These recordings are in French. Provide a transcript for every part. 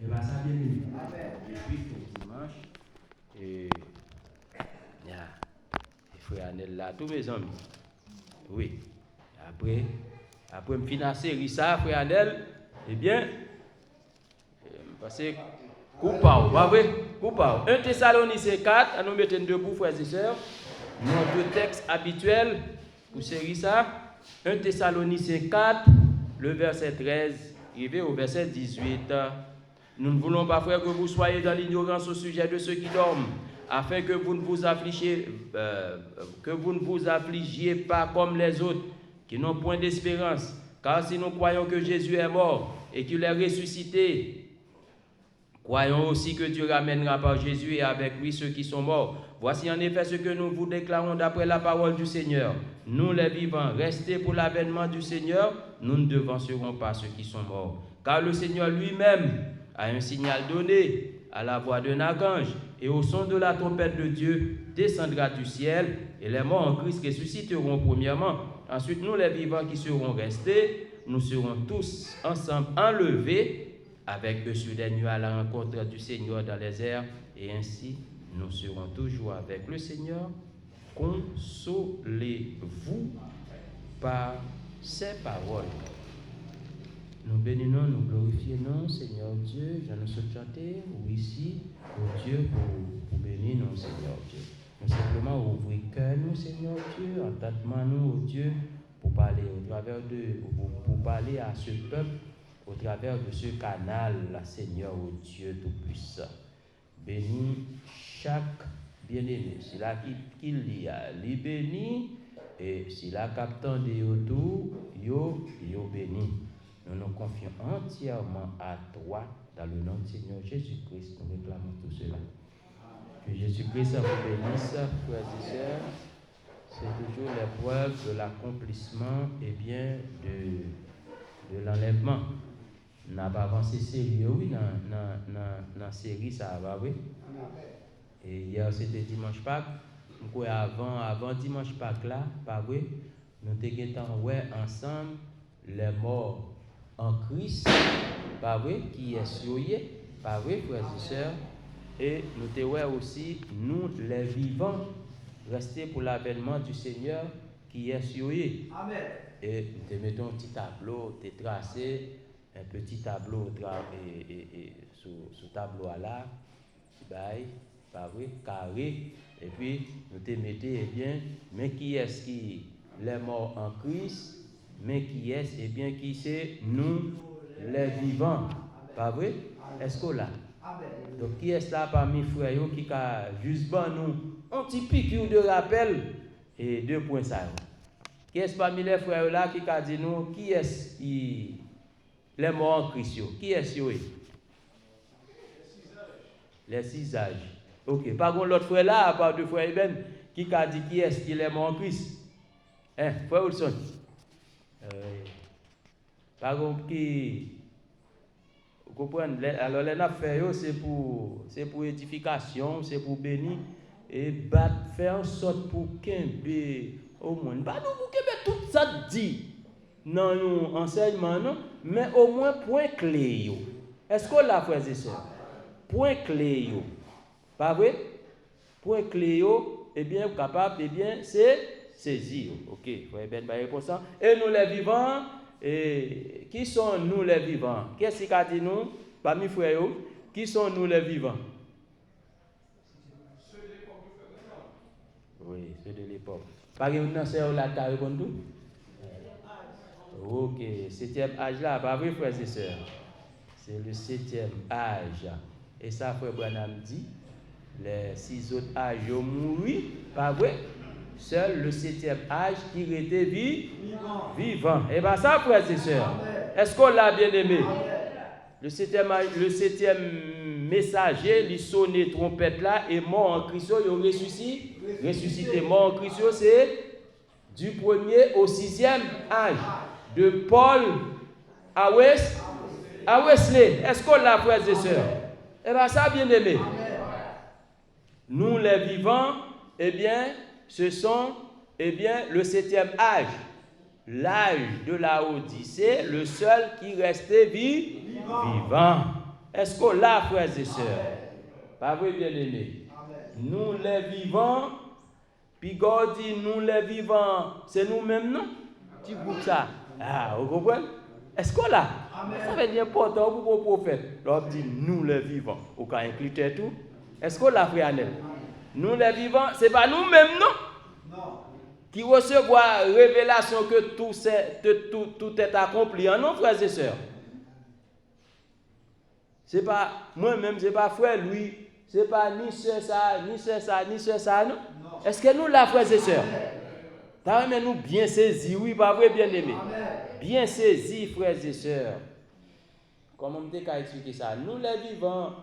Et bien, ça bien aimé. Depuis le dimanche, et frère Anel là, tous mes amis. Oui. Après me financer ça, frère Anel, eh bien, parce que coupable, pas vrai? Coupable. 1 Thessaloniciens 4, à nous mettre debout, frères et sœurs. Nos deux textes habituels pour série ça. 1 Thessaloniciens 4, le verset 13, arrivé au verset 18. Nous ne voulons pas, frère, que vous soyez dans l'ignorance au sujet de ceux qui dorment, afin que vous ne vous affligiez pas comme les autres, qui n'ont point d'espérance. Car si nous croyons que Jésus est mort et qu'il est ressuscité, croyons aussi que Dieu ramènera par Jésus et avec lui ceux qui sont morts. Voici en effet ce que nous vous déclarons d'après la parole du Seigneur. Nous les vivants, restés pour l'avènement du Seigneur, nous ne devancerons pas ceux qui sont morts. Car le Seigneur lui-même a un signal donné à la voix d'un archange et au son de la trompette de Dieu descendra du ciel et les morts en Christ ressusciteront premièrement. Ensuite, nous les vivants qui serons restés, nous serons tous ensemble enlevés avec eux sur des nuages à la rencontre du Seigneur dans les airs, et ainsi nous serons toujours avec le Seigneur. Consolez-vous par ces paroles. Nous bénissons, nous glorifions, Seigneur Dieu. Je nous souhaite chanter, ou ici, au Dieu, pour bénir nous, Seigneur Dieu. Nous simplement ouvrir cœur, nous, Seigneur Dieu, entendement nous, au Dieu, pour parler au travers pour parler à ce peuple, au travers de ce canal, Seigneur, au Dieu Tout-Puissant. Bénis chaque bien-aimé, c'est là qu'il y a, les bénis, et c'est là captant de tout, yo béni. Nous nous confions entièrement à toi, dans le nom de Seigneur Jésus-Christ, nous réclamons tout cela. Que Jésus-Christ vous bénisse, frères et sœurs. C'est toujours l'épreuve de l'accomplissement et bien de l'enlèvement. On n'a pas avancé sérieux, oui, dans la série, ça va, oui. Et hier, c'était dimanche Pâques. Avant dimanche Pâques, là, pas vrai, nous avons ensemble les morts en Christ, pas vrai, qui est souillé, pas vrai, frères et sœurs. Et nous avons aussi, nous, les vivants, restés pour l'avènement du Seigneur qui est souillé. Amen. Et nous mettons un petit tableau, tu tracé, un petit tableau sous tableau à là, pas vrai, carré, et puis nous te mettons, eh bien, mais qui est-ce qui est mort en Christ, mais qui est-ce, eh bien, qui c'est nous, les vivants, pas vrai? Est-ce qu'on l'a? Donc, qui est-ce là parmi frères qui a juste nous un petit piqûre de rappel et 2 points ça? Qui est-ce parmi les frères là qui a dit nous, qui est-ce qui les morts en Christ? Qui est-ce? Les 6 âges. Ok. Par contre, l'autre frère là, à part de frère Eben, qui a dit qui est-ce qui est mort en Christ? Frère Wilson. Par contre, qui. Vous comprenez? Alors, les affaires, c'est pour édification, c'est pour bénir et faire en sorte pour qu'un au moins. Pas nous pour que tout ça dit dans nos enseignements, non? Mais au moins, point clé. Est-ce qu'on l'a, frères et sœurs? Point clé. Pas vrai? Point clé, eh bien, capable, eh bien, c'est saisir. Ok, frère Ben, pour ça. Et nous les vivants, et qui sont nous les vivants? Qu'est-ce qu'il a dit nous, parmi frères, qui sont nous les vivants? Ceux de l'époque. Oui, ceux de l'époque. Par exemple, dans ce là, tu as répondu? Ok, 7e âge là, pas vrai, frères et sœurs? C'est le 7e âge. Et ça, frère Branham dit, les 6 autres âges ont mouru, pas vrai? Seul le 7e âge qui était vivant. Et bien ça, frères et sœurs, est-ce qu'on l'a bien aimé? Le 7e messager, il sonne trompette là, et mort en Christ, il ressuscité. Mort en Christ, c'est du 1er au 6e âge. De Paul à Wesley. Est-ce qu'on l'a, frères et sœurs? Eh bien ça, bien aimé. Nous les vivants, eh bien, ce sont, eh bien, le 7e âge. L'âge de la Odyssée, le seul qui restait vivant. Est-ce que là, frères et sœurs, pas vrai, bien-aimés? Nous les vivants, puis God dit nous les vivants, c'est nous-mêmes, non? Petit groupe ça. Ah, vous comprenez? Est-ce que là, ça veut dire important pour le prophète? L'homme dit nous les vivants. Au cas inclure tout. Est-ce que là, frère Anel? Nous les vivants, c'est pas nous-mêmes, non? Non. Qui recevoir révélation que tout est accompli en non, frères et sœurs. C'est pas moi-même, c'est pas frère lui, c'est pas ni sœur ça, ni sœur ça, ni sœur ça, non? Est-ce que nous, là, frères et sœurs, mais nous bien saisis, oui, pas vrai, bien aimé? Bien saisis, frères et sœurs. Comment on peut expliquer ça? Nous, les vivants,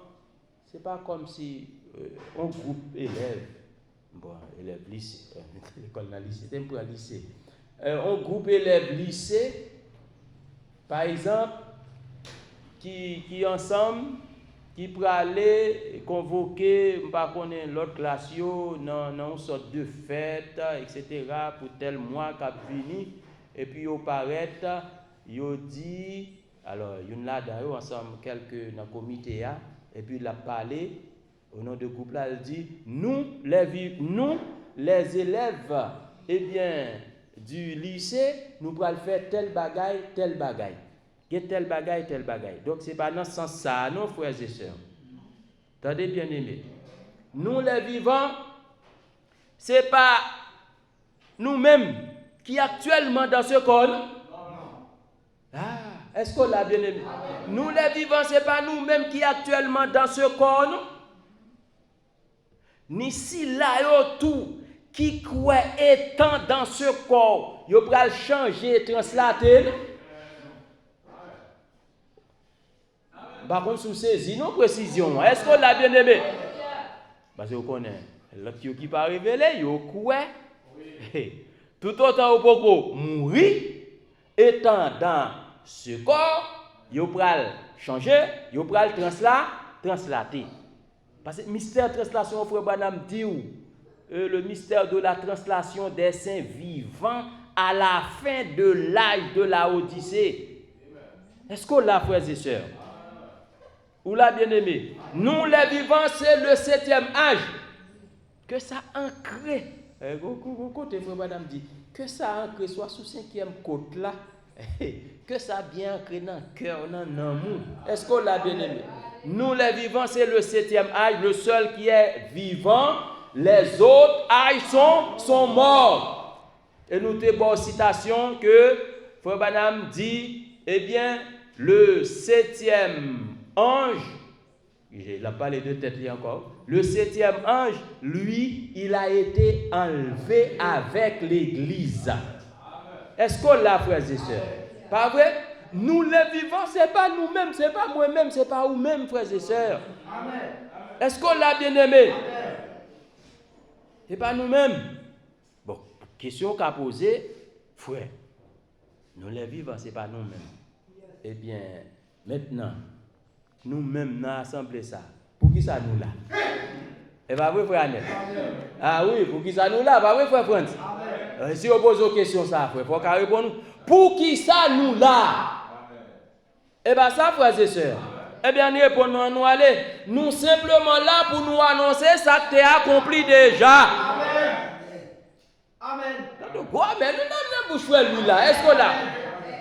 c'est pas comme si un groupe élève, bon, élève lycée, l'école dans le lycée, c'est un peu un lycée. Un groupe élève lycée, par exemple, qui ensemble, qui peut aller convoquer, pas connaître l'autre classe, dans une sorte de fête, etc., pour tel mois qui a fini, et puis ils paraît, ils dit, alors, il y en a là ensemble, quelques dans le comité, et puis il a parlé, au nom de groupe là, il dit, nous, les élèves, eh bien, du lycée, nous pourrons faire tel bagaille, tel bagaille. Tel bagaille, tel bagaille. Donc, ce n'est pas dans ce sens ça, non, frères et sœurs. Attendez bien aimé. Nous, les vivants, ce n'est pas nous-mêmes qui actuellement dans ce corps. Ah, est-ce qu'on l'a bien aimé? Nous, les vivants, ce n'est pas nous-mêmes qui actuellement dans ce corps. Ni si là, tout qui croit étant dans ce corps, il va le changer, translater. Par contre, sous saisi, non précision. Est-ce qu'on l'a bien aimé? Parce que vous connaissez. L'autre qui pas révélé, il quoi? Tout autant au poco mourir, étant dans ce corps, il va le changer, il va le translater. Parce que le mystère de translation, frère Branham dit, le mystère de la translation des saints vivants à la fin de l'âge de la Odyssée. Est-ce qu'on l'a, frères et sœurs? Ou là, bien-aimé, nous les vivants, c'est le 7e âge. Que ça ancré. Côté frère madame dit, que ça ancré soit sous 5e côte là. Que ça bien ancré dans le cœur, dans l'amour. Est-ce qu'on l'a bien-aimé? Nous les vivants, c'est le 7e âge, le seul qui est vivant. Les autres âges sont morts. Et nous avons une citation que frère madame dit, eh bien, le 7e ange, il a parlé de tête encore, le 7e ange, lui, il a été enlevé avec l'église. Est-ce qu'on l'a, frères et sœurs? Pas vrai? Nous les vivants, ce n'est pas nous-mêmes, ce n'est pas moi-même, ce n'est pas vous-même, frères et sœurs. Est-ce qu'on l'a bien aimé? Ce n'est pas nous-mêmes. Bon, question qu'a posée, frère, nous les vivants, ce n'est pas nous-mêmes. Eh bien, maintenant, nous-mêmes, dans l'assemblée, ça. Pour qui ça nous là? Et pas vrai, frère Annette? Ah oui, pour qui ça nous là? Pas vrai, frère France? Si on pose une question, ça, frère, il faut qu'on réponde. Pour qui ça nous là? Et bien, ça, frères et sœurs. Eh bien, nous répondons, nous allons. Nous simplement là pour nous annoncer ça qui est accompli déjà. Amen. Amen. Donc, mais nous n'avons pas choisi lui là. Est-ce qu'on l'a?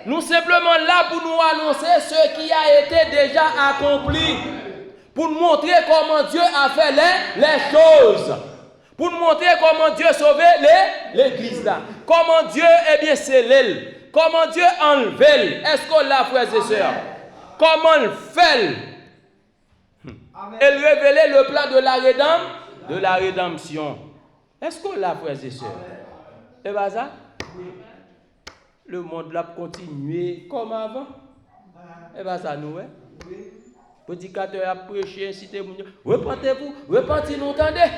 Nous simplement là pour nous annoncer ce qui a été déjà accompli. Pour nous montrer comment Dieu a fait les choses. Pour nous montrer comment Dieu a sauvé l'église là. Comment Dieu est bien scellé. Comment Dieu enlevé. Est-ce qu'on l'a, frères et sœurs? Comment il fait? Et révéler le plan de la rédemption. Est-ce qu'on l'a, frères et sœurs? Et bien ça? Le monde l'a continué comme avant. Et bien ça nous, prédicateur a prêché, incité, repentez-vous, repentez-nous, entendez.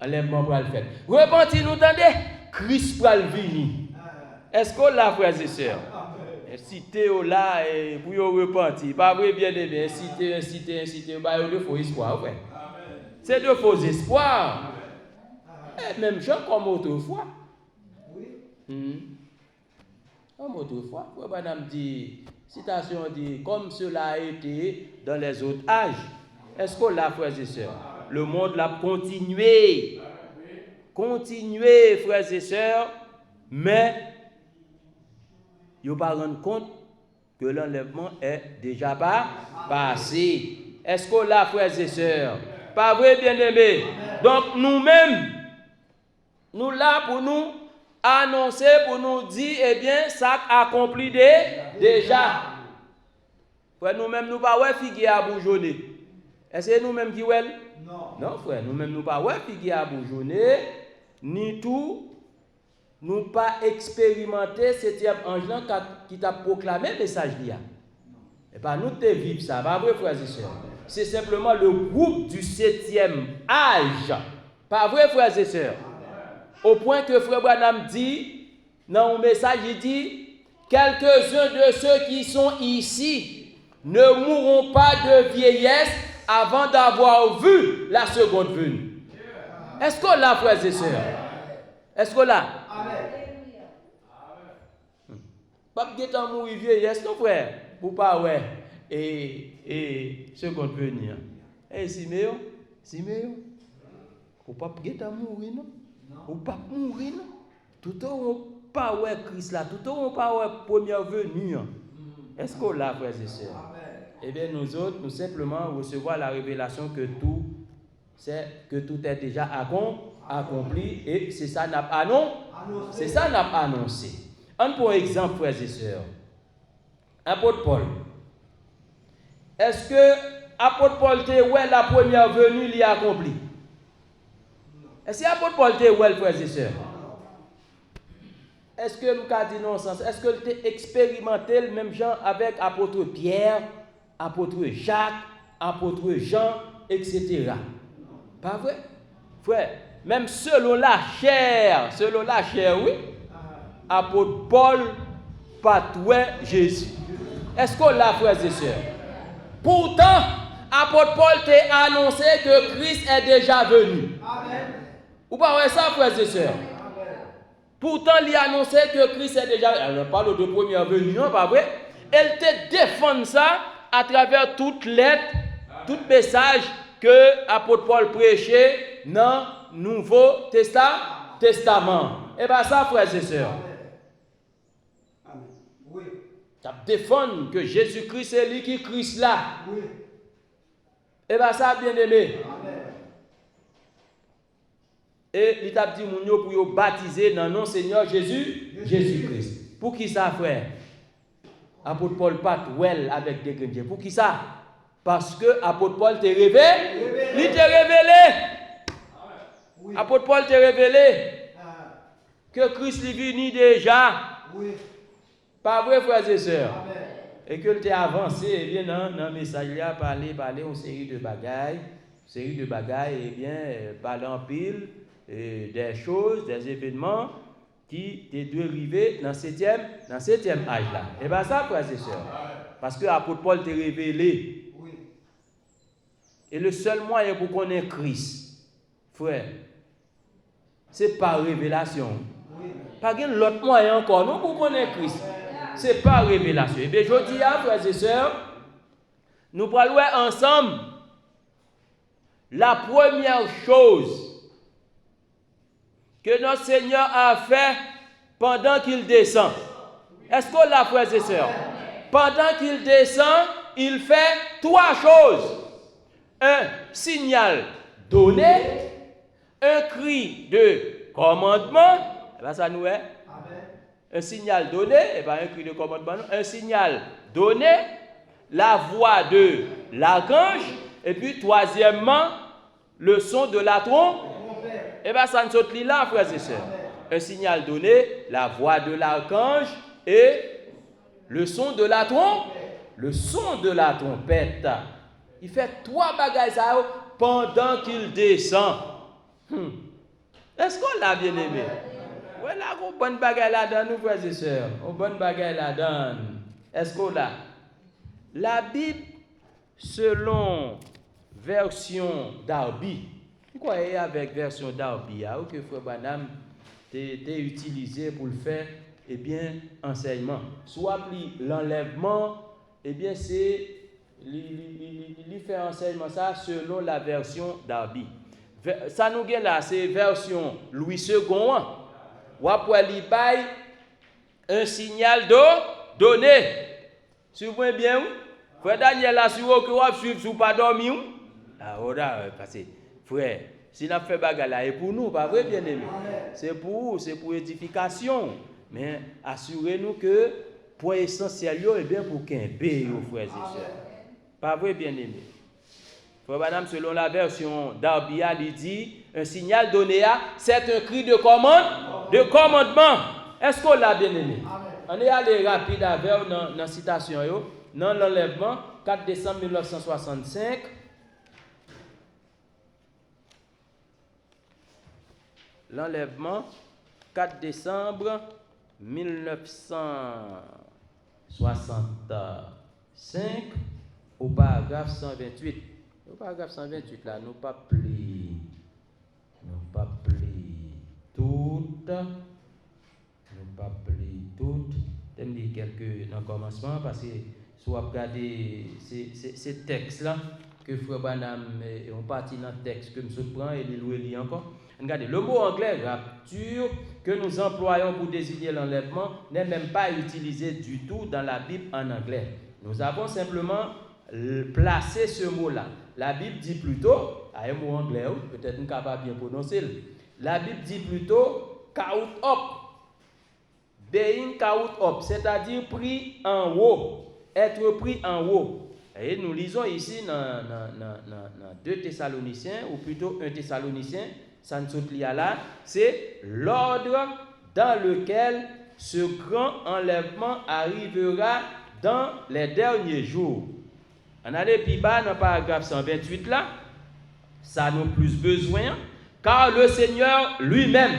Enlèvement pour le faire. Repentez-nous, entendez. Christ pour le venir. Est-ce qu'on l'a, frères et sœurs? Incité là pour vous repentir. Pas vrai, bien aimé. Incité. Bah, il y a de faux espoirs, ouais. C'est de faux espoirs. Et même gens comme autrefois. Comme autrefois, frère Branham dit, citation dit, comme cela a été dans les autres âges. Est-ce que là, frères et sœurs, le monde l'a continué? Continuez, frères et sœurs, mais ils ne se rendent pas compte que l'enlèvement est déjà pas passé. Est-ce que là, frères et sœurs, pas vrai, bien-aimés? Donc nous-mêmes, nous là pour nous annoncer, pour nous dire, eh bien, ça accompli déjà. Frère, nous-mêmes, nous pas ouais figuier à bourgeonner. Est-ce que nous-mêmes qui ouais? Non, frère, nous-mêmes, nous pas ouais figuier à bourgeonner, ni tout, nous pas expérimenter septième ange qui t'a proclamé le message d'hier. Et pas nous te vivre ça, pas vrai, frères et sœurs. C'est simplement le groupe du 7e âge. Pas vrai, frères et sœurs. Au point que frère Branham dit, dans un message, il dit, quelques-uns de ceux qui sont ici ne mourront pas de vieillesse avant d'avoir vu la seconde venue. Est-ce que là, frères et sœurs? Est-ce que là? Pas de mourir vieillesse, non, frère? Pour pas, ouais. Et seconde venue. Et Siméon? Ou pas de mourir, non? Ou pas mourir, non? Tout le monde pas ouais Christ là, tout le monde pas ouais première venue. Est-ce que là, frères et sœurs? Eh bien, nous autres, nous simplement recevoir la révélation que tout est déjà accompli et c'est ça n'a pas annoncé. Un pour exemple, frères et sœurs, apôtre Paul. Est-ce que apôtre Paul était ouais la première venue l'y accompli? Est-ce que apôtre Paul était ouais, frères et sœurs? Est-ce que nous avons dit non sens? Est-ce que tu as expérimenté le même genre avec apôtre Pierre, apôtre Jacques, apôtre Jean, etc.? Pas vrai? Frère, même selon la chair, oui, apôtre Paul, patoué Jésus. Est-ce que là, frères et sœurs? Pourtant, apôtre Paul t'a annoncé que Christ est déjà venu. Amen. Ou pas vrai ça, frères et sœurs? Pourtant, il a annoncé que Christ est déjà venu. Elle parle de première venue, non, pas vrai? Elle te défend ça à travers toutes lettres, tout message que l'apôtre Paul prêchait dans le Nouveau Testament. Et bien ça, frères et sœurs. Oui. Tu défends que Jésus-Christ est lui qui est Christ là. Oui. Et bien ça, bien aimé. Et il t'a dit pour baptiser dans le nom Seigneur Jésus-Christ. Pour qui ça, frère? Apôtre Paul pas well avec des chrétiens. Pour qui ça? Parce que apôtre Paul t'a révélé. Il t'a révélé. Oui. Apôtre Paul t'a révélé que Christ est venu déjà. Oui. Pas vrai, frères et sœurs? Amen. Et que tu as avancé, eh bien, dans le message, il a parlé une série de bagailles, eh bien, parler en pile, des choses, des événements qui étaient dérivés dans le 7e âge là. Et bien ça, frères et sœurs, parce que l'apôtre Paul t'a révélé. Oui. Et le seul moyen pour connaître Christ, frère, c'est par révélation. Oui. Pas l'autre moyen encore, non, pour connaître Christ. C'est pas révélation. Et bien, je dis à frères et sœurs, nous parlons ensemble la première chose que notre Seigneur a fait pendant qu'il descend. Est-ce que là, frères et sœurs, pendant qu'il descend, il fait 3 choses. Un signal donné, un cri de commandement, et bien ça nous est. Un signal donné, et bien un cri de commandement, un signal donné, la voix de l'archange, et puis troisièmement, le son de la trompe. Et bien ça ne saute là, frères et sœurs. Un signal donné, la voix de l'archange et le son de la trompe. Le son de la trompette. Il fait 3 bagages pendant qu'il descend. Est-ce qu'on l'a bien aimé? Voilà, une bonne bagaille là-dedans, nous, frères et sœurs. Une bonne bagaille là-dedans. Est-ce qu'on l'a? La Bible, selon version Darby, pourquoi avec version Darby, ou que Frère Branham t'a utilisé pour le faire eh bien, enseignement. Soit l'enlèvement, eh bien, c'est il fait enseignement ça selon la version Darby. Ça nous gagne là, c'est version Louis II. Ou après, il bail un signal de donné. Suivez bien, frère Daniel, là, si vous suivez, si vous pas dormir, ah, voilà, parce que, frère, si nous fait bagarre là, et pour nous, pas vrai, bien aimé. C'est pour vous, c'est pour édification. Mais assurez-nous que, point essentiel, est bien pour qu'un bé, frères et sœurs. Pas vrai, bien aimé. Frère Madame, selon la version Darby, il dit, un signal donné à, c'est un cri de commandement. Est-ce qu'on l'a bien aimé? On est allé rapide avec dans la citation, dans l'enlèvement, 4 décembre 1965. L'enlèvement, 4 décembre 1965, au paragraphe 128. Au paragraphe 128, là, nous pas pris toutes. Je dis quelques dans le commencement, parce que si vous regardez ces textes-là, que Frère Branham on partit dans le texte que je prends et le lit encore. Regardez, le mot anglais rapture que nous employons pour désigner l'enlèvement n'est même pas utilisé du tout dans la Bible en anglais. Nous avons simplement placé ce mot-là. La Bible dit plutôt, à un mot anglais, peut-être nous ne pouvons pas bien prononcer. La Bible dit plutôt caught up. Being caught up, c'est-à-dire pris en haut. Être pris en haut. Et nous lisons ici dans 2 Thessaloniciens, ou plutôt 1 Thessalonicien, ça ne saute là, c'est l'ordre dans lequel ce grand enlèvement arrivera dans les derniers jours. On a les plus bas dans le paragraphe 128 là, ça n'a plus besoin, car le Seigneur lui-même,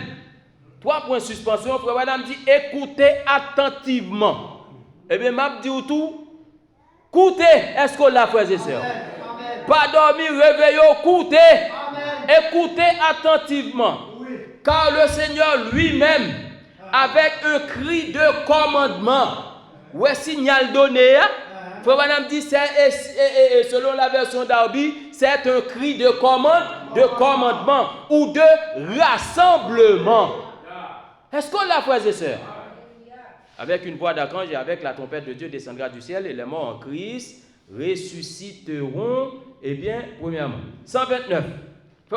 3 points de suspension, Frère Madame dit, écoutez attentivement. Eh bien, m'a dit tout, écoutez, est-ce qu'on l'a, frères et sœurs? Pas dormir, réveillez, écoutez. Écoutez attentivement, car le Seigneur lui-même, avec un cri de commandement, ou un signal donné, Frère Madame dit, selon la version Darby, c'est un cri de commandement ou de rassemblement. Est-ce qu'on l'a, frères et sœurs? Avec une voix d'archange et avec la trompette de Dieu descendra du ciel et les morts en Christ ressusciteront. Eh bien, premièrement, 129.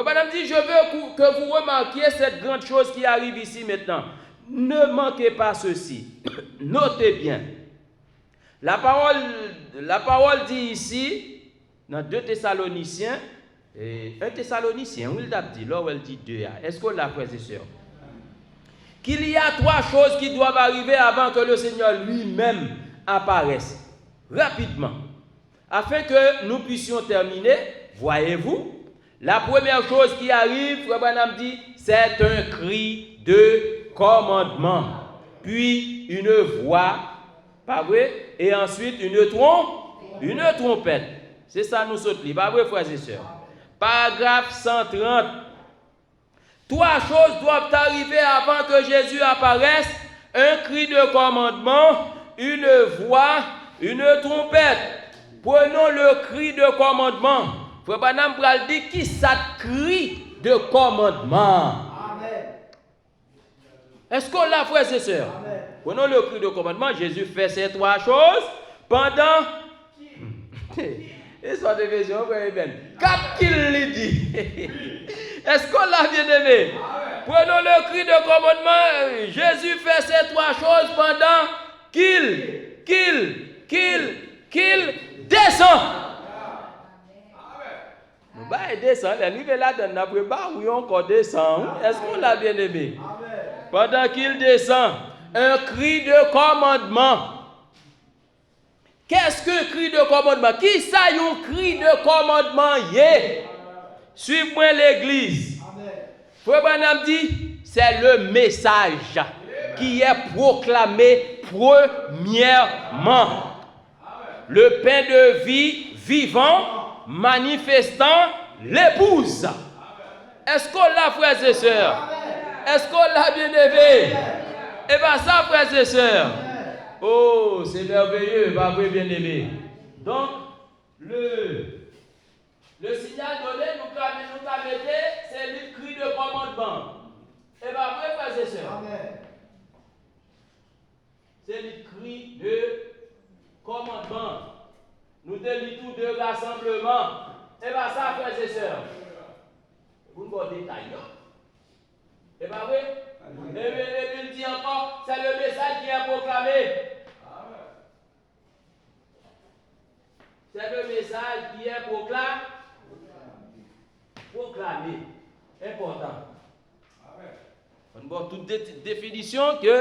Madame dit, je veux que vous remarquiez cette grande chose qui arrive ici maintenant. Ne manquez pas ceci. Notez bien. La parole dit ici, dans 2 Thessaloniciens, 1 Thessalonicien, où il a dit, là où elle dit 2, est-ce qu'on l'a, frères et sœurs? Qu'il y a 3 choses qui doivent arriver avant que le Seigneur lui-même apparaisse. Rapidement. Afin que nous puissions terminer, voyez-vous, la première chose qui arrive, Frère Branham dit, c'est un cri de commandement. Puis une voix, pas vrai? Et ensuite une trompette. C'est ça nous sautons, pas vrai, frères et sœurs? Paragraphe 130. 3 choses doivent arriver avant que Jésus apparaisse. Un cri de commandement, une voix, une trompette. Prenons le cri de commandement. Frère Branham pral dit qui ça cri de commandement. Amen. Est-ce qu'on l'a, frères et sœurs? Prenons le cri de commandement. Jésus fait ces 3 choses pendant. Et soit de vision, frère Ben. Cap qu'il lui dit. Est-ce qu'on l'a bien aimé? Prenons le cri de commandement. Jésus fait ces 3 choses pendant qu'il descend. Nous allons descendre. Les niveaux là, dans notre bas, oui, encore descend. Est-ce qu'on l'a bien aimé? Pendant qu'il descend, un cri de commandement. Qu'est-ce qu'un cri de commandement? Qui ça y a un cri de commandement? Suivez-moi l'église. Frère Branham dit, c'est le message qui est proclamé premièrement. Le pain de vie vivant, manifestant l'épouse. Est-ce qu'on l'a, frères et sœurs? Est-ce qu'on l'a bien aimé? Et bien ça, frères et sœurs. Oh, c'est merveilleux, pas vrai, bien-aimé. Donc, le signal donné, nous mettons, c'est le cri de commandement. Et bien vrai, frères et sœurs. C'est le cri de commandement. Nous délions tout de rassemblement. Et bien ça, frères et sœurs. Vous ne voyez pas détail. Et bien oui. Et il dit encore, c'est le message qui est proclamé. C'est le message qui est proclamé. Important. On voit toute définition que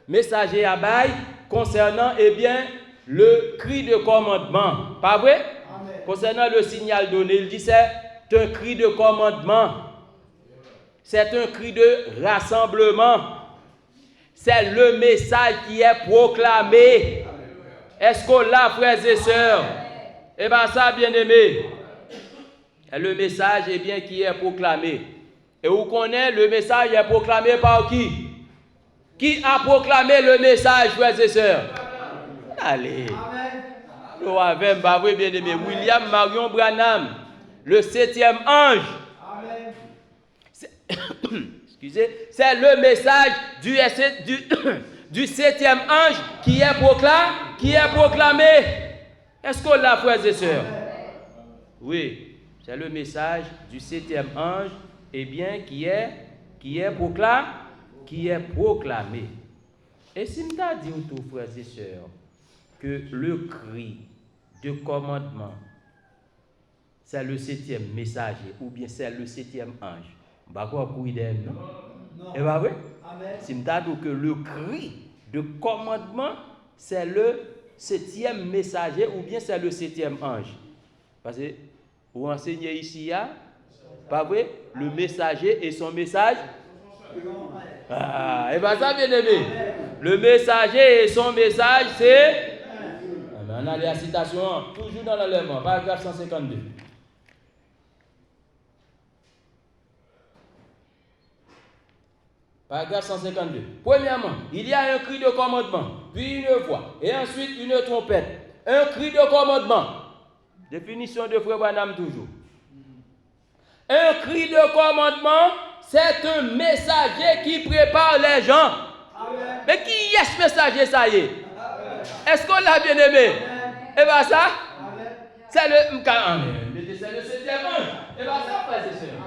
messager à bail concernant le cri de commandement. Pas vrai? Amen. Concernant le signal donné, il dit c'est un cri de commandement. C'est un cri de rassemblement. C'est le message qui est proclamé. Est-ce qu'on l'a, frères et sœurs? Eh bien ça, bien-aimé, le message qui est proclamé. Et vous connaissez, le message est proclamé par qui? Qui a proclamé le message, frères et sœurs? Allez. Nous avons, bien-aimé, William Marion Branham, le 7e ange. Excusez, c'est le message du 7e ange qui est proclamé. Est-ce qu'on l'a, frères et sœurs? Oui, c'est le message du 7e ange, qui est proclamé. Et si je t'ai dit, tout, frères et sœurs, que le cri de commandement, c'est le 7e messager, ou bien c'est le 7e ange. Bah quoi, non? Et bah oui. Si je t'ai dit que le cri de commandement, c'est le 7e messager, ou bien c'est le 7e ange. Parce que vous enseignez ici, pas vrai, le messager et son message. Et bien ça, bien aimé. Le messager et son message, c'est. On a la citation, toujours dans l'enlèvement, paragraphe 152. Paragraphe 152. Premièrement, il y a un cri de commandement, puis une voix, et ensuite une trompette. Un cri de commandement. Définition de Frère Branham toujours. Un cri de commandement, c'est un messager qui prépare les gens. Amen. Mais qui est ce messager, ça y est? Est-ce qu'on l'a bien aimé? Et bien ça, c'est le 7e ange. Et bien ça, frères et sœurs.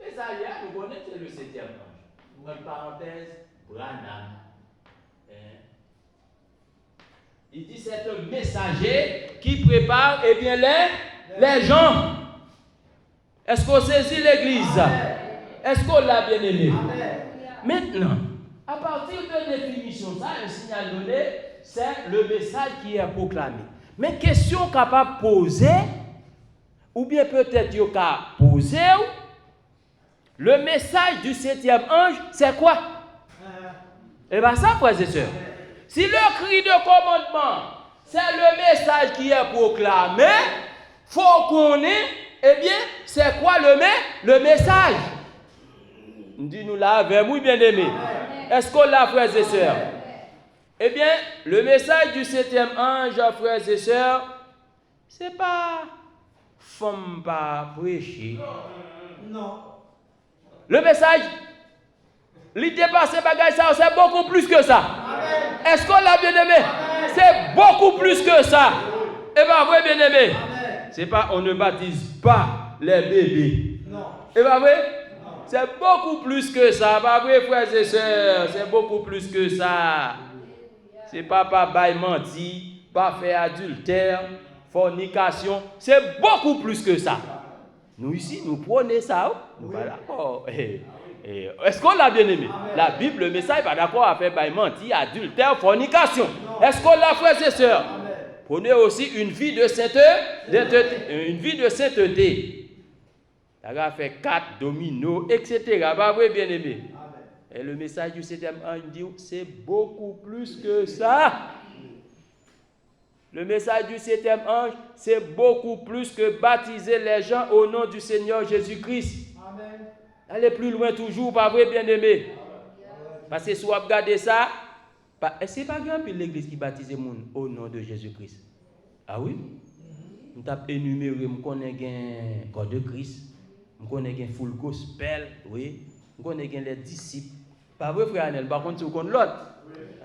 Et ça y est, vous connaissez le 7e ange. Entre parenthèses, Branham. Il dit c'est un messager qui prépare les gens. Est-ce qu'on saisit l'église? Est-ce qu'on l'a bien aimé? Maintenant, à partir de définition, ça, un signal donné, c'est le message qui est proclamé. Mais question capable de poser, ou bien peut-être qu'il y a poser, le message du 7e ange, c'est quoi? Eh bien ça, frères et sœurs. Si le cri de commandement, c'est le message qui est proclamé, il faut qu'on ait, c'est quoi le message? Dis-nous là, avec vous, bien-aimés. Est-ce qu'on l'a, frères et sœurs? Eh bien, le message du 7e ange, frères et sœurs, c'est pas femme pas prêcher. Non. Le message, l'idée passée bagaille ça, c'est beaucoup plus que ça. Amen. Est-ce qu'on l'a bien aimé? Amen. C'est beaucoup plus que ça. Eh bien, vrai bien aimé. C'est pas, on ne baptise pas les bébés. Non. Eh bien, vrai? C'est beaucoup plus que ça. Pas vrai, frères et sœurs? C'est beaucoup plus que ça. C'est pas bail menti, pas faire adultère, fornication. C'est beaucoup plus que ça. Nous ici, nous prenons ça. Nous pas d'accord. Est-ce qu'on l'a bien aimé? Amen. La Bible, le message, pas d'accord à faire bail menti, adultère, fornication. Est-ce qu'on l'a, frères et sœurs? Prenez aussi une vie de sainteté. Une vie de sainteté. Ça va faire 4 dominos, etc. Bah oui, bien aimé. Et le message du 7e ange dit, c'est beaucoup plus que ça. Le message du 7e ange, c'est beaucoup plus que baptiser les gens au nom du Seigneur Jésus-Christ. Amen. Allez plus loin toujours, pas vrai, bien-aimé. Parce que si vous regardez ça, est-ce que c'est pas grand pile l'église qui baptise les gens au nom de Jésus-Christ? Ah oui? On t'a énuméré, on connaît un corps de Christ, on connaît un full gospel, oui, on connaît les disciples. Pas vrai, frère Anel, par contre, tu connais l'autre.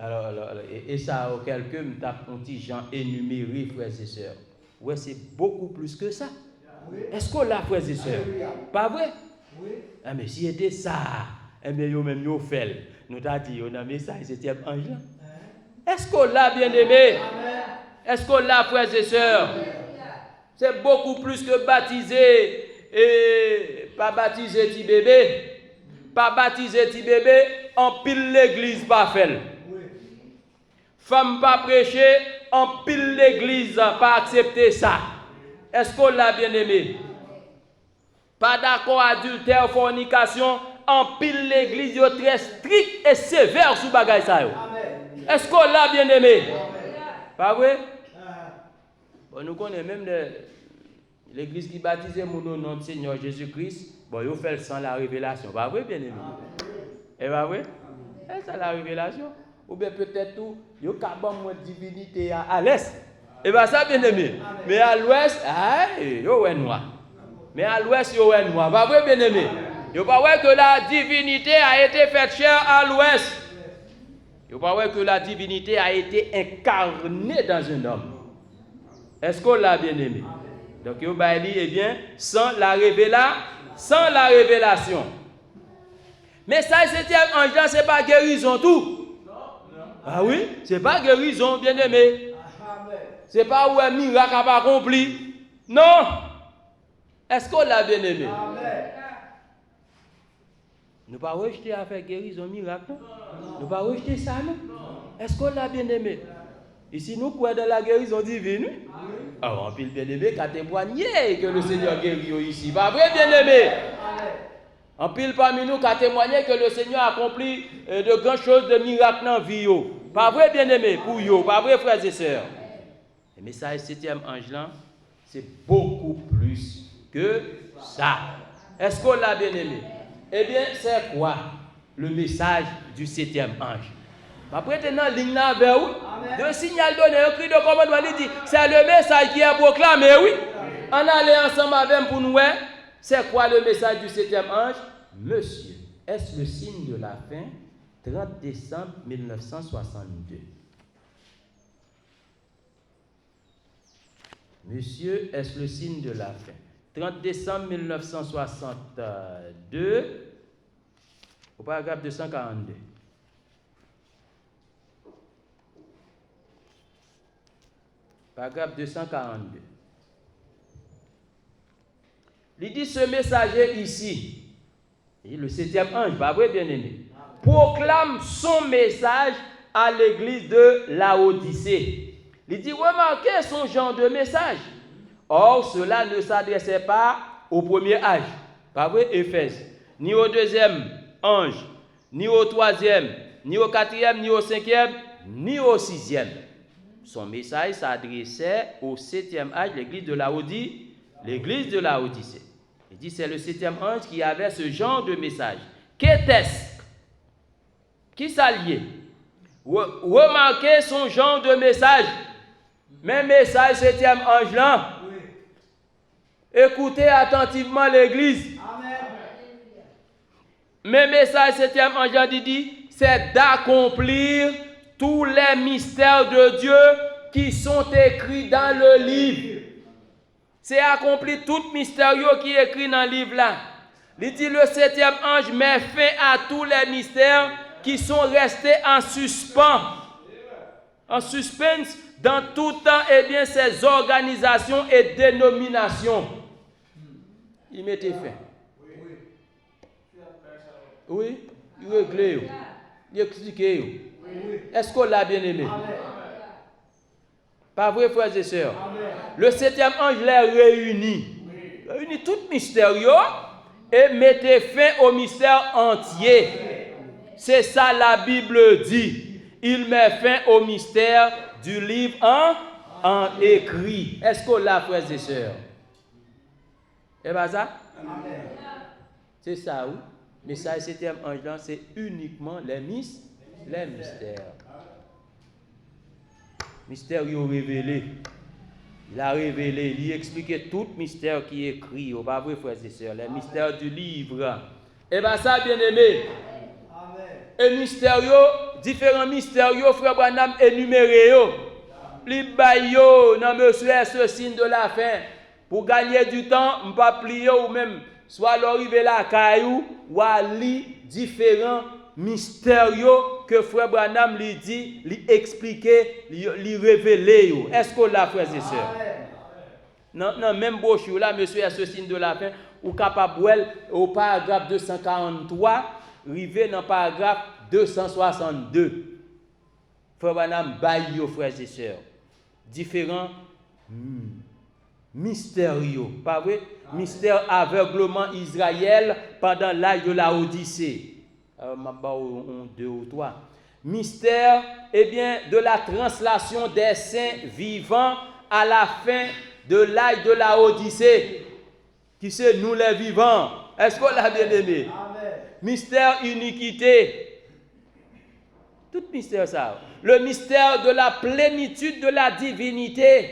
Alors, et ça, quelqu'un me tape un petit gens énumérés, frères et sœurs. Ouais, c'est beaucoup plus que ça. Est-ce qu'on l'a, frères et sœurs? Pas vrai? Oui. Ah, mais si c'était ça, eh bien, yo même yo fait. Nous t'a dit, on a mis ça, c'était ange là. Est-ce qu'on l'a, bien-aimé? Est-ce qu'on l'a, frères et sœurs? C'est beaucoup plus que baptiser et pas baptiser petit bébé. Pas baptiser petit bébé, en pile l'église pas fait. Femme pas prêcher, en pile l'église pas accepter ça. Est-ce qu'on l'a, bien-aimé? Pas d'accord, adultère, fornication, en pile l'église est très strict et sévère sur bagay ça. Est-ce qu'on l'a, bien-aimé? Pas vrai? Bon, nous connaissons même l'église qui baptise mon nom de Seigneur Jésus-Christ. Bon, ils fait sans la révélation. Pas vrai, bien-aimé? Et pas vrai? Et ça la révélation. Ou bien peut-être tout, ils ont moins de divinité à l'est. Et bien ça, bien-aimé. Mais à l'ouest, ils ont noir. Mais à l'ouest, ils ont noir. Pas vrai, bien-aimé? Il ne pas vrai que la divinité a été faite chair à l'ouest. Il ne pas vrai que la divinité a été incarnée dans un homme. Est-ce qu'on l'a, bien-aimé? Donc, il va dire, eh bien, sans la révélation. Mais ça, c'était un genre, ce n'est pas guérison tout. Ah oui, ce n'est pas guérison, bien-aimé. Ce n'est pas où un miracle n'a pas accompli. Non. Est-ce qu'on l'a, bien-aimé? Nous ne pas rejeter à faire guérison, miracle. Nous ne pas rejeter ça, non? Est-ce qu'on l'a, bien-aimé? Ici, nous croyons dans la guérison divine. Alors, on peut bien-aimé qu'à témoigner que le Seigneur guérit ici. Pas vrai, bien-aimé? En pile parmi nous qui a témoigné que le Seigneur a accompli de grandes choses, de miracles dans la vie. Pas vrai, bien-aimé, pour vous, pas vrai, frères et sœurs. Le message 7e ange là, c'est beaucoup plus que ça. Est-ce qu'on l'a, bien-aimé? Eh bien, c'est quoi le message du 7e ange? Après, maintenant, ligne là vers vous, de signal donné, un cri de commandement, il dit, c'est le message qui est proclamé, oui. On allait ensemble avec pour nous, c'est quoi le message du 7e ange? Monsieur, est-ce le signe de la fin? 30 décembre 1962. Monsieur, est-ce le signe de la fin? 30 décembre 1962, au paragraphe 242. Paragraphe 242. Il dit ce messager ici, et le 7e ange, pas vrai, bien-aimé, proclame son message à l'église de Laodicée. Il dit, remarquez son genre de message. Or, cela ne s'adressait pas au premier âge, pas vrai, Éphèse, ni au deuxième ange, ni au troisième, ni au quatrième, ni au cinquième, ni au sixième. Son message s'adressait au 7e âge, l'église de Laodicée. Il dit c'est le 7e ange qui avait ce genre de message. Qu'était-ce? Qui s'alliait? Remarquez son genre de message. Même message 7e ange là. Écoutez attentivement l'église. Même message 7e ange là dit c'est d'accomplir tous les mystères de Dieu qui sont écrits dans le livre. C'est accompli tout mystère qui est écrit dans le livre là. Il dit le 7e ange met fin à tous les mystères qui sont restés en suspens. En suspense dans tout temps, et bien ces organisations et dénominations. Il mettait fin. Oui, il réglait. Il expliquait. Est-ce qu'on l'a bien aimé? Pas vrai, frères et sœurs? Le 7e ange les réunit. Il réunit tout mystère et mettait fin au mystère entier. C'est ça la Bible dit. Il met fin au mystère du livre en écrit. Est-ce qu'on l'a, frères et sœurs? Et bien ça? C'est ça, oui. Message 7e ange, c'est uniquement les mystères. Mystère il a révélé. Il a révélé, il a expliqué tout mystère qui est écrit. Pas vrai, frères et sœurs, les mystères du livre. Et bien ça, bien aimé. Et mystère, différents mystères, frère Branham énuméré. Li bayo dans monsieur ce signe de la fin. Pour gagner du temps, on ne pas plier ou même soit l'arrivée la caillou ou à lire différents mystères que frère Branham lui dit, lui expliquer, lui révéler. Est-ce que là, frères et sœurs? Non, même brochure là, monsieur ce signe de la fin, ou capable au paragraphe 243, arriver dans le paragraphe 262. Frère Branham bayo, frères et sœurs. Différents mystérieux, pas vrai? Mystère aveuglement Israël pendant l'âge de la Odyssée. Deux ou trois. Mystère, de la translation des saints vivants à la fin de l'âge de la Odyssée. Qui c'est nous les vivants? Est-ce qu'on l'a bien aimé? Amen. Mystère iniquité. Tout mystère ça. Le mystère de la plénitude de la divinité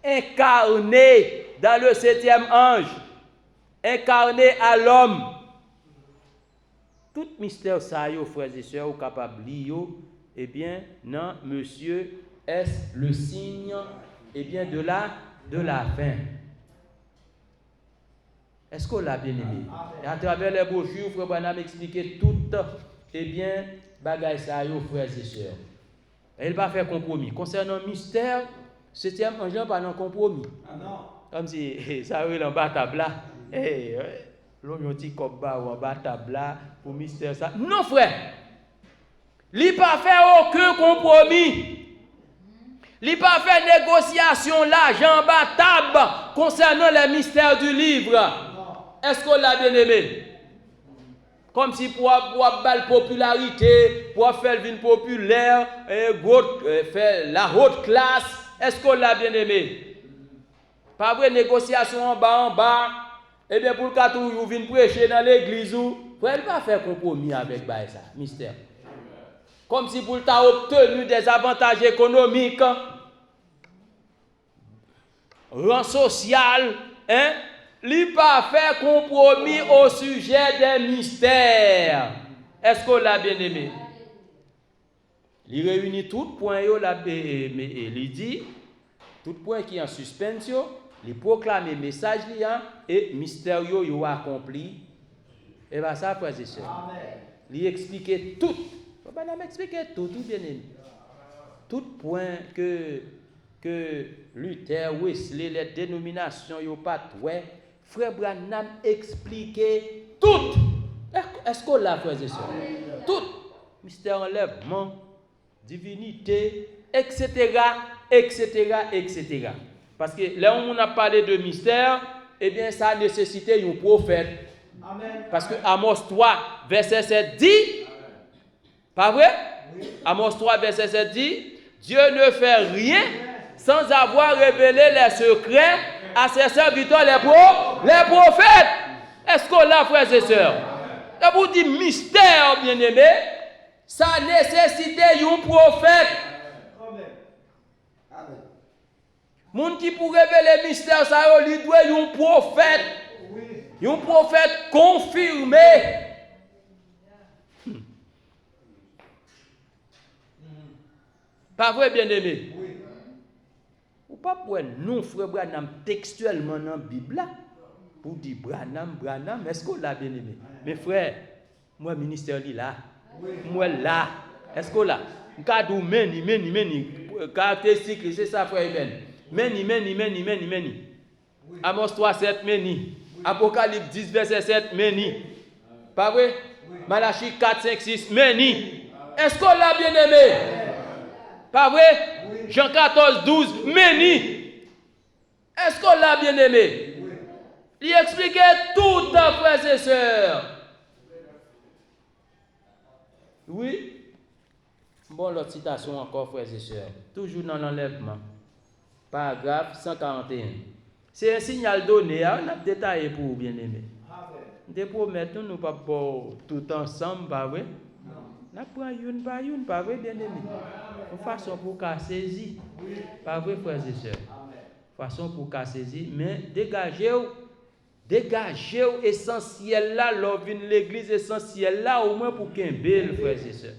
incarné dans le 7e ange, incarné à l'homme. Tout mystère ça, frères et sœurs, capable de lire, non, monsieur, est le signe, de la fin. Est-ce qu'on l'a bien aimé? Et à travers les brochures, frère Branham expliqué tout, bagaille ça, frères et sœurs. Il va faire compromis. Concernant le mystère, 7e ange, pas de compromis. Ah non. Comme si ça arrive en bas table là. L'on dit comme bas ou en bas table là pour mystère ça. Non, frère. Il n'a pas fait aucun compromis. Il n'a pas fait négociation là, j'en bas table concernant les mystères du livre. Est-ce qu'on l'a bien aimé? Comme si pour avoir la popularité, pour faire une populaire, faire la haute classe, est-ce qu'on l'a bien aimé? Pas vrai, négociation en bas, pour le cas où vous venez prêcher dans l'église, vous ne pouvez pas faire compromis avec ça, mystère. Comme si vous avez obtenu des avantages économiques, rang social, il n'a pas fait compromis au sujet des mystères. Est-ce qu'on l'a bien aimé? Il réunit tout point, il dit, tout point qui est en suspension, il proclame le message et mystère il a accompli. Et bien ça, frères et sœurs. Il explique tout. Il a expliqué tout bien aimé. Tout point que Luther, Wesley, les dénominations, yo pas ouais. Frère Branham expliquait tout. Est-ce qu'on l'a, frères et sœurs? Tout. Mystère enlèvement, divinité, etc., etc., etc. Parce que là où on a parlé de mystère, ça a nécessité un prophète. Amen. Parce que Amos 3, verset 7 dit, pas vrai? Oui. Amos 3, verset 7 dit, Dieu ne fait rien sans avoir révélé les secrets à ses serviteurs, les prophètes. Est-ce qu'on l'a, frères et sœurs? Et vous dites mystère, bien-aimé, ça nécessitait un prophète. Amen. Moun qui pour révéler mystère, ça lui doit un prophète. Oui. Un prophète confirmé. Pas vrai, bien-aimé? Oui. Ou pas pour nous, frère Branham, textuellement dans la Bible, pour dire Branham, est-ce qu'on l'a bien-aimé? Mes frères, moi, ministère là. Oui. Moi, là. Est-ce qu'on l'a? Kadou, meni. Caractéristique, c'est ça, frère Eben. Meni. Oui. Amos 3, 7, meni. Oui. Apocalypse 10, verset 7, meni. Pas vrai? Oui. Malachie 4, 5, 6, meni. Est-ce qu'on l'a bien-aimé? Pas vrai? Oui. Jean 14, 12, meni. Est-ce qu'on l'a bien aimé? Oui. Il expliquait tout à frères et sœurs. Oui. Bon, l'autre citation encore, frères et sœurs. Toujours dans l'enlèvement. Paragraphe 141. C'est un signal donné, on a détaillé pour vous bien aimé. Des promettons nous pas tout ensemble, pas vrai? N'a pas une par une, pas vrai, bien aimé. Une façon pour qu'à saisir, pas vrai, frères et sœurs. Façon pour qu'à saisir, mais dégagez essentiel là, lors d'une l'église essentielle là, au moins pour qu'un bel, frères et sœurs.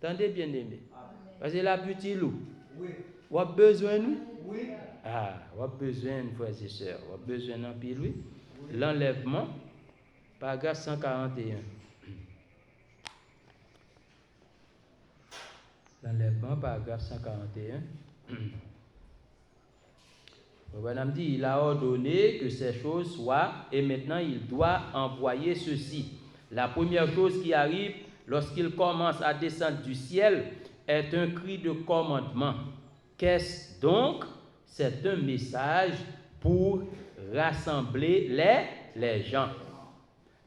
Attendez, bien aimé. Parce que la petite loup, vous avez besoin, nous? Oui. Ah, vous avez besoin, frères et sœurs. Vous avez besoin d'un pile, oui. L'enlèvement, paragraphe 141. L'enlèvement, paragraphe 141. Madame dit, il a ordonné que ces choses soient, et maintenant il doit envoyer ceci. La première chose qui arrive lorsqu'il commence à descendre du ciel est un cri de commandement. Qu'est-ce donc? C'est un message pour rassembler les gens.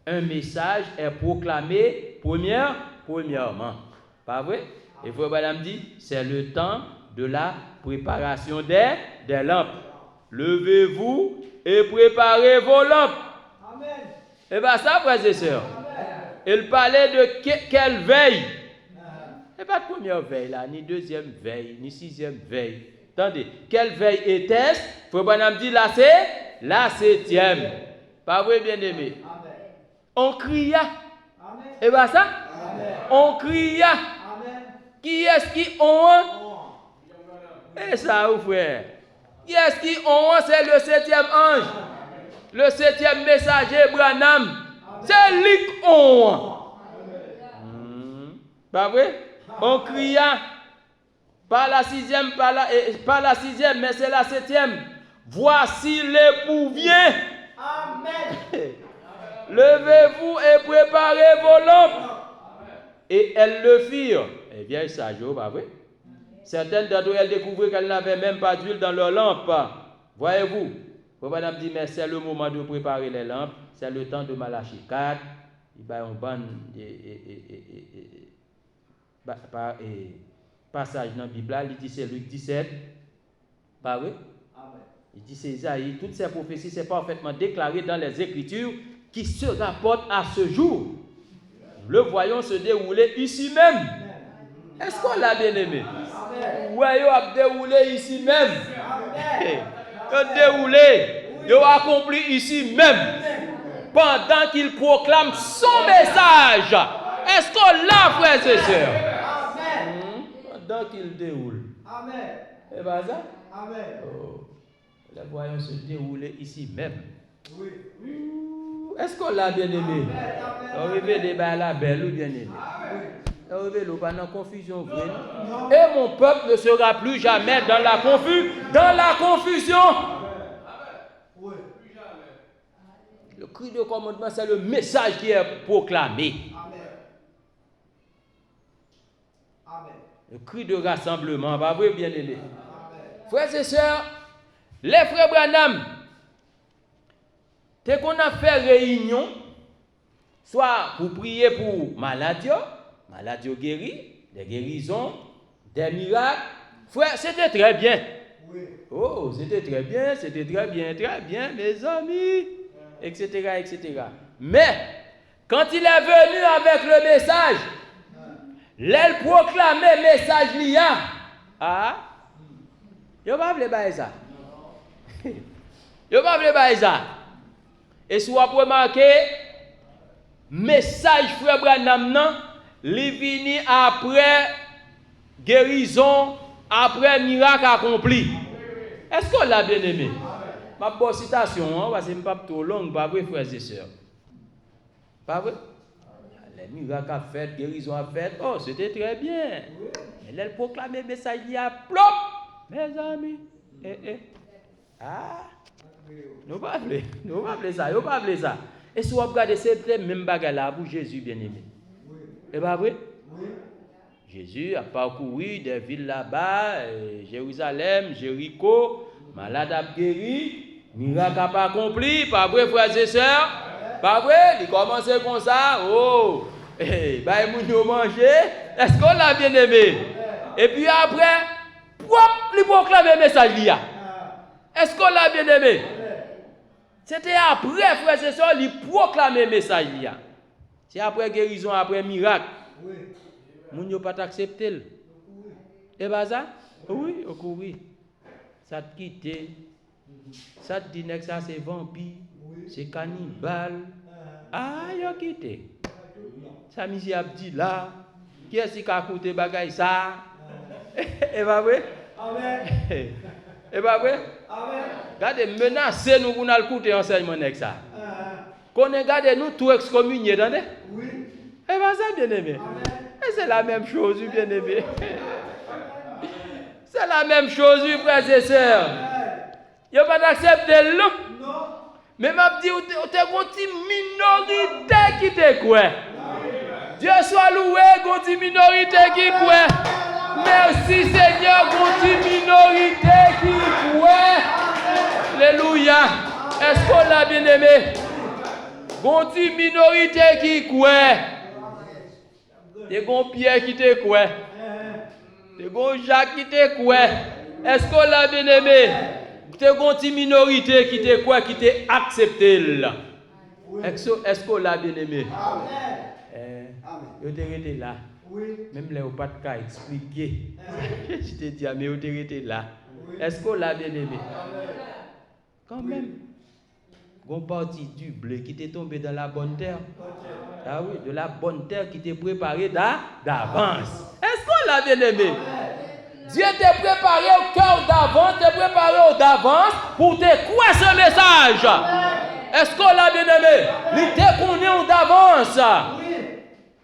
Un message est proclamé premièrement. Pas vrai? Et frère Madame dit, c'est le temps de la préparation des lampes. Levez-vous et préparez vos lampes. Amen. Et bien ça, frères et sœurs. Il parlait de quelle veille? Et pas de première veille là, ni deuxième veille, ni sixième veille. Attendez, quelle veille était-ce? Frère Branham dit là, c'est la 7e. Pas vrai, bien-aimé? On cria. Amen. Et bien ça? Amen. On cria. Amen. Qui est-ce qui ont? Et ça, frère. Qui est-ce qui ont? C'est le 7e ange. Le 7e messager Branham. C'est lui qui ont. Pas vrai? On cria. Pas la 6e, pas la 6e, mais c'est la 7e. Voici l'époux vient. Amen. Levez-vous et préparez vos lampes. Et elles le firent. Eh bien, sage, pas vrai? Certaines d'entre elles découvrirent qu'elles n'avaient même pas d'huile dans leurs lampes. Voyez-vous? Madame dit, mais c'est le moment de préparer les lampes. C'est le temps de Malachie 4. Il y a un bon passage dans la Bible, il dit c'est Luc 17. Pas vrai? Il dit c'est Isaïe. Toutes ces prophéties, c'est parfaitement déclaré dans les Écritures qui se rapportent à ce jour. Le voyons se dérouler ici même. Est-ce qu'on l'a bien aimé? Oui, il a déroulé ici même. Il a déroulé. Il a accompli ici même. Pendant qu'il proclame son message. Est-ce qu'on l'a, frères et sœurs? Pendant qu'il déroule. Amen. Et bien ça? Amen. Oh. Les voyons se dérouler ici même. Oui. Est-ce qu'on l'a bien aimé? On rêve des la belle ou bien aimé? On rêve le pas dans confusion. Et mon peuple ne sera plus jamais dans la confusion. Oui. Le cri de commandement, c'est le message qui est proclamé. Amen. Le cri de rassemblement, pas vrai, bien aimé? Frères et sœurs, les frères Branham, dès qu'on a fait réunion, soit pour prier pour maladie guérie, des guérisons, des miracles, frère, c'était très bien. Oui. Oh, c'était très bien, mes amis, etc. Mais, quand il est venu avec le message, l'aile proclamait le message liant. Ah, il ne va pas ça. Il ne va pas ça. Et si vous avez remarqué, message frère Branham, il vient après guérison, après miracle accompli. Est-ce qu'on l'a bien aimé? Ma bonne citation, parce que je ne suis pas trop long, pas vrai, frères et sœurs. Pas vrai? Les miracles à fait, guérison à fait, oh, c'était très bien. Mais elle proclamait le message, il y a plop, mes amis. Ah, nous ne pas ça. Et si vous regardez, c'est le même bagage là pour Jésus bien-aimé. C'est pas vrai? Jésus a parcouru des villes là-bas, Jérusalem, Jéricho, malade a guéri, miracle a pas accompli, pas vrai, frères et sœurs? Pas vrai? Il commençait comme ça, oh, il manger. Est-ce qu'on l'a bien aimé? Et puis après, il proclame le message là. Est-ce qu'on l'a bien aimé? C'était après, frères et sœurs, il proclamait le message. C'est après guérison, après miracle. Moun yo pas accepté. Et bien ça? Oui, au courir. Ça te quitte. Ça te dit que ça c'est vampire, c'est cannibale. Ah, yo quitté. Ça monsieur a dit là, qui est-ce qui a coûté bagay ça? Et pas vrai? Amen. Et pas vrai? Amen. Regardez, menacer nous pour nous coûter enseignement avec ça. Qu'on regarde nous tout excommunier, attendez? Oui. Et bien ça, bien aimé. Et c'est la même chose, bien aimé. C'est la même chose, frères et sœurs. Il n'y a pas d'accepter le. Non. Mais m'a dit, tu es une minorité qui te croit. Dieu soit loué, une minorité qui croit. Merci Seigneur, une minorité qui croit. Alléluia. Est-ce qu'on l'a bien aimé? Une minorité qui croit. Il y a Pierre qui te croit. Il y a Jacques qui te croit. Est-ce qu'on l'a bien aimé? Il y a une minorité qui te croit, qui t'a accepté. Est-ce qu'on l'a bien aimé? Vous êtes là. Même les pas de cas expliquer. Je te dis, mais vous êtes là. Est-ce qu'on l'a bien aimé? Quand même. Une partie du bleu qui t'est tombé dans la bonne terre. Ah oui, de la bonne terre qui t'est préparée d'avance. Est-ce qu'on l'a bien aimé? Dieu t'a préparé au cœur d'avance, t'a préparé d'avance pour te croire ce message. Est-ce qu'on l'a bien aimé? Il t'a connu d'avance.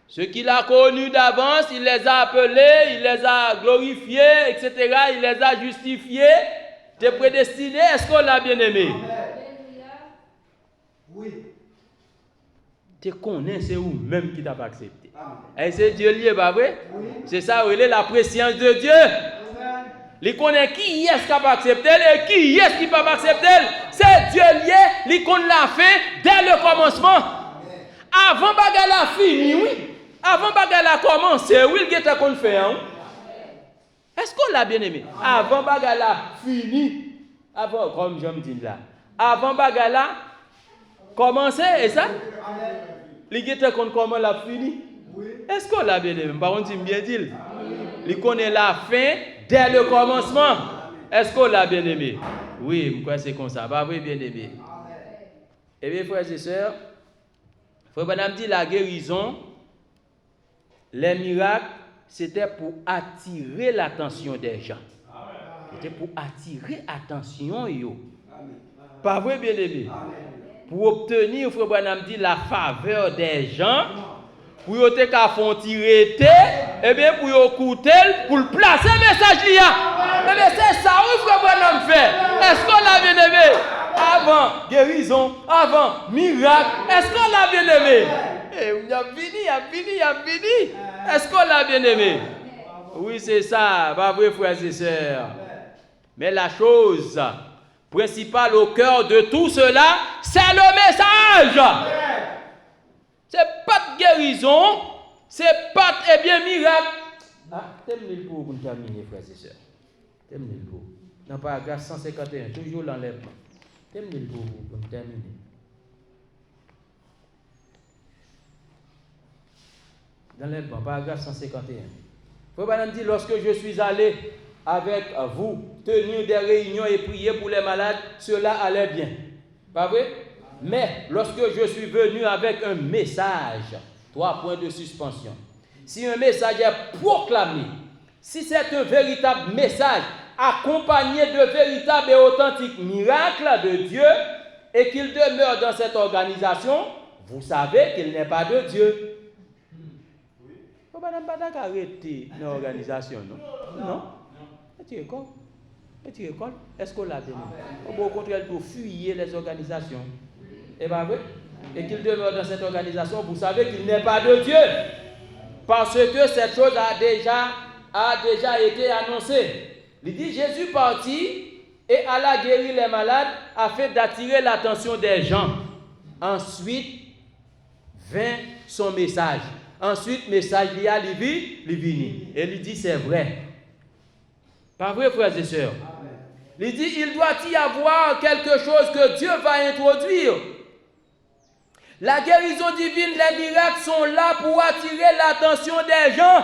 Ceux qu'il a connus d'avance, il les a appelés, il les a glorifiés, etc. Il les a justifiés. T'es prédestiné. Est-ce qu'on l'a bien aimé? Oui. Tu connais, c'est vous-même qui t'a pas accepté. Et c'est Dieu lié, pas vrai? Oui. C'est ça, où il est la préscience de Dieu. Il connaît qui est-ce qui n'a pas accepté et qui est-ce qui n'a pas accepté. C'est Dieu lié, il connaît la fin dès le commencement. Avant bagarre la fini, oui. Avant bagarre la commencé, oui, il était qu'on fait. Hein? Est-ce qu'on l'a bien aimé? Avant bagarre la fini. Avant, comme je me dis là. Avant bagarre la commencé, et ça? Il était qu'on comment l'a fini? Est-ce qu'on l'a bien aimé? Par contre, il bien dit. Il connaît la fin dès le commencement. Est-ce qu'on l'a bien aimé? Oui, je crois que c'est comme ça. Pas vrai, bien aimé. Eh bien, frères et sœurs, frère Branham dit la guérison, les miracles, c'était pour attirer l'attention des gens. C'était pour attirer l'attention. Pas vrai, bien aimé? Pour obtenir, frère Branham dit, la faveur des gens, pour te faire tirer, et bien pour écouter, pour le placer le message là. Mais c'est ça où frère Branham fait. Est-ce qu'on l'a bien aimé? Avant guérison, avant miracle, est-ce qu'on l'a bien aimé? Il a fini. Est-ce qu'on l'a bien aimé? Oui, c'est ça, pas vrai, frères et sœurs. Mais la chose principale au cœur de tout cela, c'est le message. C'est pas de guérison, c'est pas de bien miracle. Ah, t'aimes le pour terminer, frères et sœurs. T'aimes le pour. Dans le paragraphe 151, toujours l'enlèvement. T'aimes le pour terminer. Dans l'enlèvement, paragraphe 151. Frère Branham dit, lorsque je suis allé avec vous, tenir des réunions et prier pour les malades, cela allait bien. Pas vrai? Mais lorsque je suis venu avec un message, 3 points de suspension. Si un message est proclamé, si c'est un véritable message accompagné de véritables et authentiques miracles de Dieu et qu'il demeure dans cette organisation, vous savez qu'il n'est pas de Dieu. Il ne faut pas arrêter l'organisation, non? Non. École. Est-ce qu'on l'a donné? Au contraire, il faut fuir les organisations. Et bien oui. Et qu'il demeure dans cette organisation, vous savez qu'il n'est pas de Dieu. Parce que cette chose a déjà été annoncée. Il dit Jésus partit et alla guérir les malades afin d'attirer l'attention des gens. Ensuite vint son message. Ensuite, message il a venu. Et il dit c'est vrai. Pas vrai, frères et sœurs? Il dit, il doit y avoir quelque chose que Dieu va introduire. La guérison divine, les miracles sont là pour attirer l'attention des gens.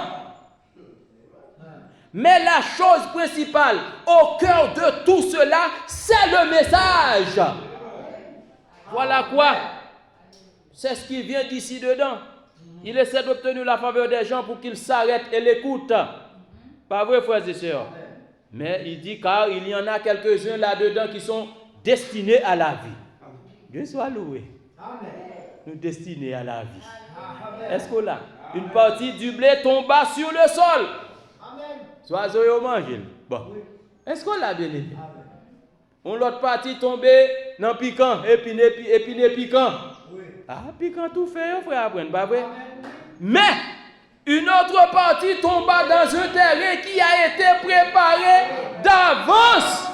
Mais la chose principale au cœur de tout cela, c'est le message. Voilà quoi? C'est ce qui vient d'ici dedans. Il essaie d'obtenir la faveur des gens pour qu'ils s'arrêtent et l'écoutent. Pas vrai, frères et sœurs? Mais il dit car il y en a quelques-uns là-dedans qui sont destinés à la vie. Dieu soit loué. Nous destinés à la vie. Est-ce que là, une partie du blé tomba sur le sol? Soit oiseaux mangent. Bon. Est-ce qu'on l'a bien aimé? On l'autre partie tombée dans piquant, épiné piquant. Ah, piquant tout fait, frère, apprendre, pas vrai? Mais une autre partie tomba dans un terrain qui a été préparé d'avance.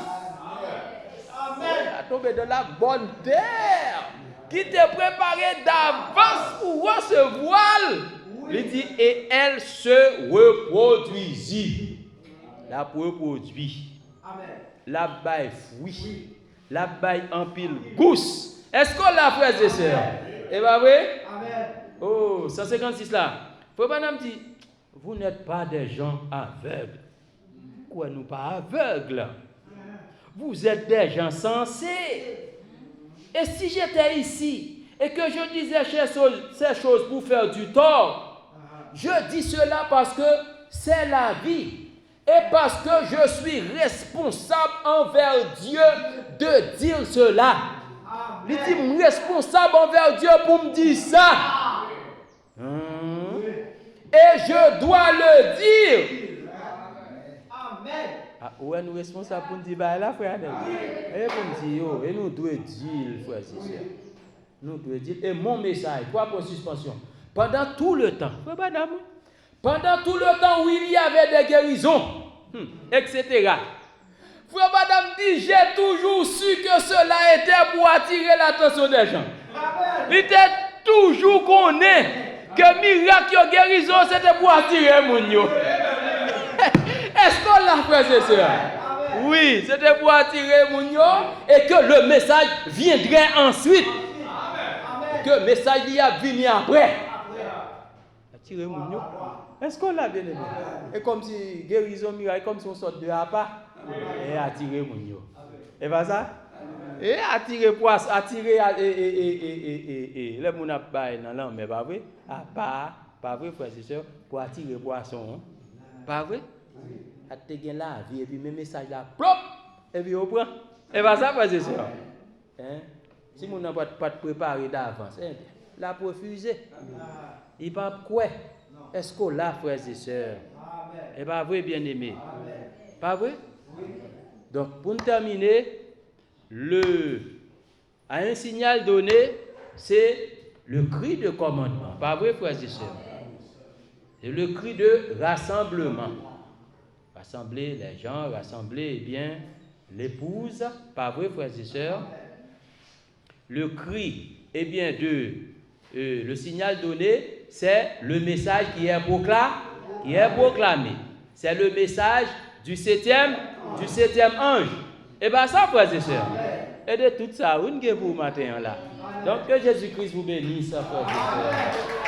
Elle a tombé dans la bonne terre qui était préparée d'avance pour recevoir. Il dit, et elle se reproduisit. La reproduit. La baille fruit. La baille en pile gousse. Est-ce qu'on l'a, frères et sœurs? Et bien, oui? Oh, 156 là. Faut pas nous dire, vous n'êtes pas des gens aveugles. Pourquoi nous pas aveugles? Vous êtes des gens sensés. Et si j'étais ici et que je disais ces choses pour faire du tort, je dis cela parce que c'est la vie. Et parce que je suis responsable envers Dieu de dire cela. Il dit, je suis responsable envers Dieu pour me dire ça. Et je dois le dire. Amen. Ah, ouais, nous sommes responsables pour nous dire, bah là, frère, et pour nous dire, et nous devons dire, frère, c'est sûr. Nous devons dire, et mon message, quoi pour suspension? Pendant tout le temps, madame, pendant tout le temps où il y avait des guérisons, etc. Frère madame dit, j'ai toujours su que cela était pour attirer l'attention des gens. Il était toujours qu'on est. Que miracle et guérison, c'était pour attirer mon yo. Est-ce qu'on l'a, frères et sœurs? Oui, c'était pour attirer mon yo et que le message viendrait ensuite. Que le message y a venu après. Attirer mon yo. Est-ce qu'on l'a bien aimé? Et comme si guérison, miracle, comme si on sort de appât et attirer mon yo. Et pas ça? Et attirer poisson, attirer les moun a bail dans l'an, mais pas vrai? Ah, pas vrai, frères et sœurs, pour attirer poisson. Pas vrai? A te gen la vie, et puis mes messages là, plop, et puis on prend. Et pas ça, frères et sœurs? Si moun n'a pas préparé d'avance, la refuser. Il pas quoi? Est-ce qu'on l'a, frères et sœurs? Et pas vrai, bien aimé? Pas vrai? Donc, pour terminer, à un signal donné, c'est le cri de commandement. Pas vrai, frères et sœurs? C'est le cri de rassemblement. Rassembler les gens, rassembler bien l'épouse. Pas vrai, frères et sœurs? Le cri, bien le signal donné, c'est le message qui est proclamé. C'est le message du septième ange. Et bien ça, frères et sœurs, et de tout ça, où est-ce que vous matin là? Donc que Jésus-Christ vous bénisse, frères et sœurs.